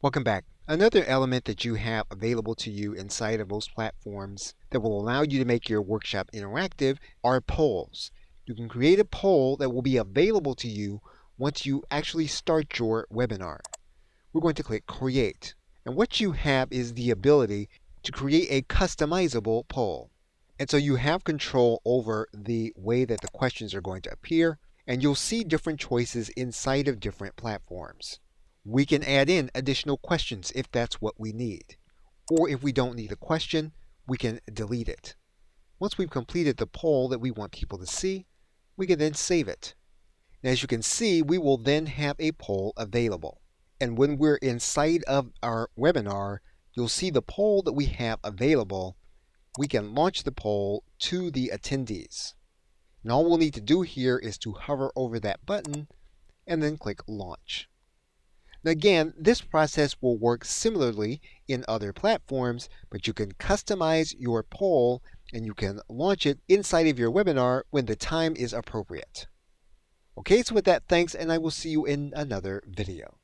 Welcome back. Another element that you have available to you inside of most platforms that will allow you to make your workshop interactive are polls. You can create a poll that will be available to you once you actually start your webinar. We're going to click Create. And what you have is the ability to create a customizable poll. And so you have control over the way that the questions are going to appear, and you'll see different choices inside of different platforms. We can add in additional questions if that's what we need. Or if we don't need a question, we can delete it. Once we've completed the poll that we want people to see, we can then save it. And as you can see, we will then have a poll available. And when we're inside of our webinar, you'll see the poll that we have available. We can launch the poll to the attendees. And all we'll need to do here is to hover over that button and then click Launch. Now again, this process will work similarly in other platforms, but you can customize your poll and you can launch it inside of your webinar when the time is appropriate. Okay, so with that, thanks, and I will see you in another video.